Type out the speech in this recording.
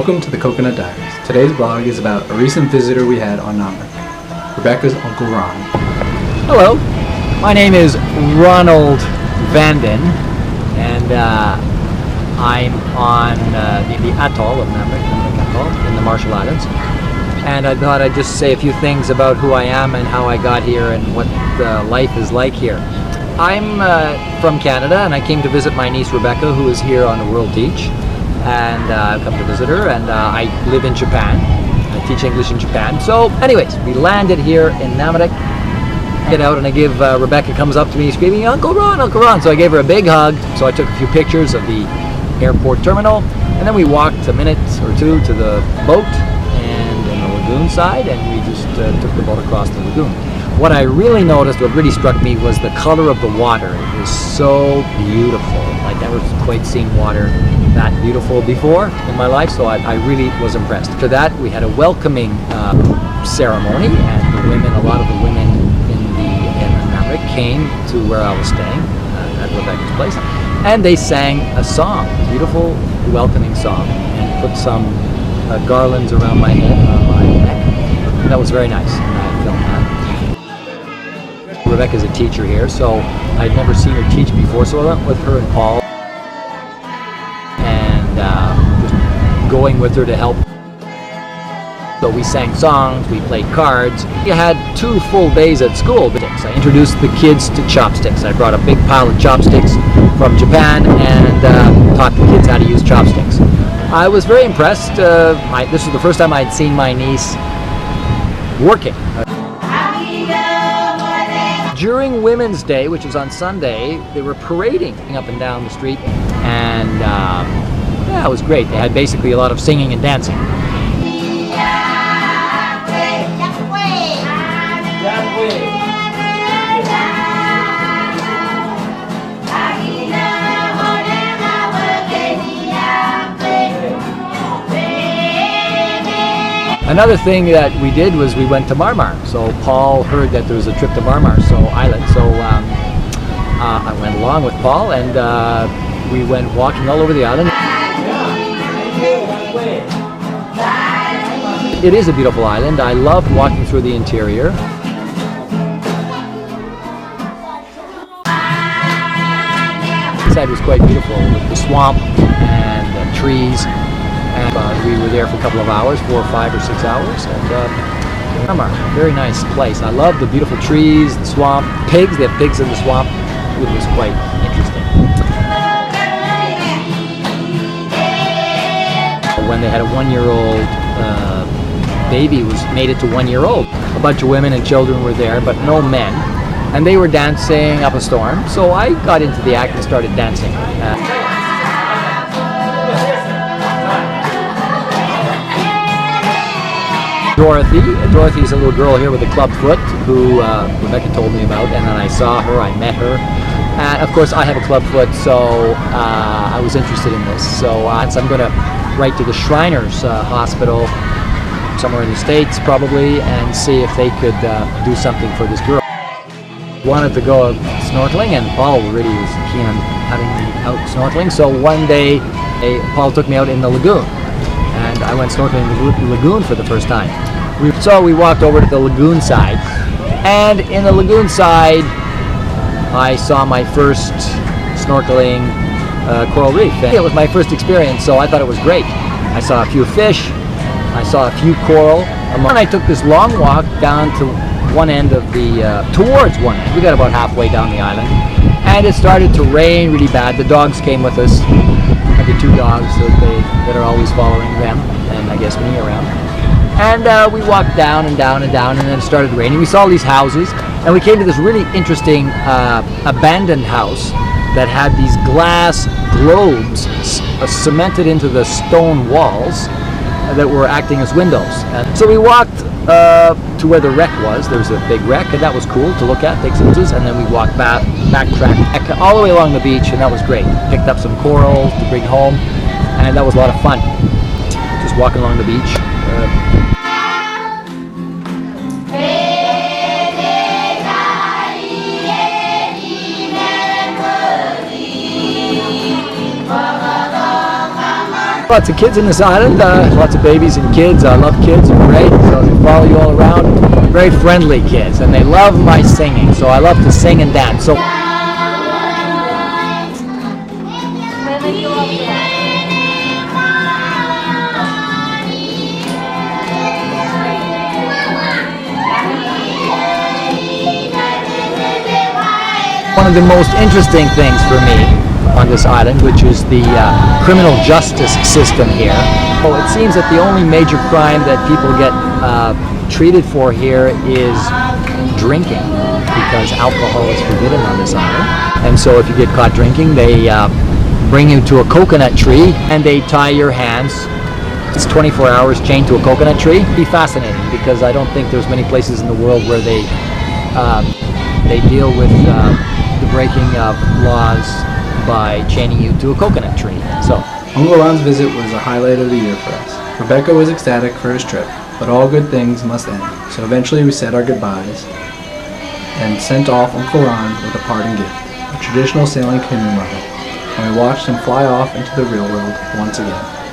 Welcome to the Coconut Diaries. Today's vlog is about a recent visitor we had on Namdrik, Rebecca's Uncle Ron. Hello, my name is Ronald Vanden, and I'm on the Atoll of Namdrik Atoll in the Marshall Islands. And I thought I'd just say a few things about who I am and how I got here and what life is like here. I'm from Canada, and I came to visit my niece Rebecca, who is here on a World Teach. And I've come to visit her, and I live in Japan. I teach English in Japan. So anyways, we landed here in Namdrik. Get out and I give, Rebecca comes up to me screaming, "Uncle Ron, Uncle Ron." So I gave her a big hug. So I took a few pictures of the airport terminal, and then we walked a minute or two to the boat and in the lagoon side, and we just took the boat across the lagoon. What I really noticed, what really struck me, was the color of the water. It was so beautiful. I'd never quite seen water that beautiful before in my life, so I really was impressed. After that, we had a welcoming ceremony, and the women, a lot of the women in Namdrik came to where I was staying at Rebecca's place, and they sang a song, a beautiful welcoming song, and put some garlands around my head, around my neck. That was very nice, and I filmed that. Rebecca's a teacher here, so I'd never seen her teach before, so I went with her and Paul, and just going with her to help. So we sang songs, we played cards. We had 2 full days at school. I introduced the kids to chopsticks. I brought a big pile of chopsticks from Japan and taught the kids how to use chopsticks. I was very impressed. This was the first time I'd seen my niece working. During Women's Day, which was on Sunday, they were parading up and down the street, and yeah, it was great. They had basically a lot of singing and dancing. Another thing that we did was we went to Marmar. So Paul heard that there was a trip to Marmar Island. So I went along with Paul, and we went walking all over the island. It is a beautiful island. I loved walking through the interior. Inside was quite beautiful with the swamp and the trees. And we were there for a couple of hours, 4 or 5 or 6 hours, and Marmar, very nice place. I love the beautiful trees, the swamp, pigs. They have pigs in the swamp. It was quite interesting. When they had a 1-year-old baby, made it to 1 year old. A bunch of women and children were there, but no men, and they were dancing up a storm. So I got into the act and started dancing. Dorothy is a little girl here with a club foot who Rebecca told me about, and then I saw her, I met her. Of course, I have a club foot, so I was interested in this. So I'm going to write to the Shriners Hospital somewhere in the States probably, and see if they could do something for this girl. Wanted to go snorkeling, and Paul really was keen on having me out snorkeling. So one day, Paul took me out in the lagoon, and I went snorkeling in the lagoon for the first time. So we walked over to the lagoon side, and in the lagoon side I saw my first snorkeling coral reef. And it was my first experience, so I thought it was great. I saw a few fish, I saw a few coral, and I took this long walk down to one end of towards one end. We got about halfway down the island, and it started to rain really bad. The dogs came with us. The 2 dogs that are always following them, and I guess me around. And we walked down and down and down, and then it started raining. We saw all these houses, and we came to this really interesting abandoned house that had these glass globes cemented into the stone walls that were acting as windows. And so we walked to where the wreck was. There was a big wreck, and that was cool to look at, take some pictures, and then we walked backtrack all the way along the beach, and that was great. Picked up some corals to bring home, and that was a lot of fun. Just walking along the beach. Lots of kids in this island, lots of babies and kids. I love kids, they're great, so they follow you all around. Very friendly kids, and they love my singing, so I love to sing and dance. So one of the most interesting things for me on this island, which is the criminal justice system here. Well, it seems that the only major crime that people get treated for here is drinking, because alcohol is forbidden on this island. And so if you get caught drinking, they bring you to a coconut tree and they tie your hands. It's 24 hours chained to a coconut tree. It'd be fascinating, because I don't think there's many places in the world where they deal with the breaking of laws by chaining you to a coconut tree. So Uncle Ron's visit was a highlight of the year for us. Rebecca was ecstatic for his trip, but all good things must end. So eventually we said our goodbyes and sent off Uncle Ron with a parting gift, a traditional sailing canoe model, and we watched him fly off into the real world once again.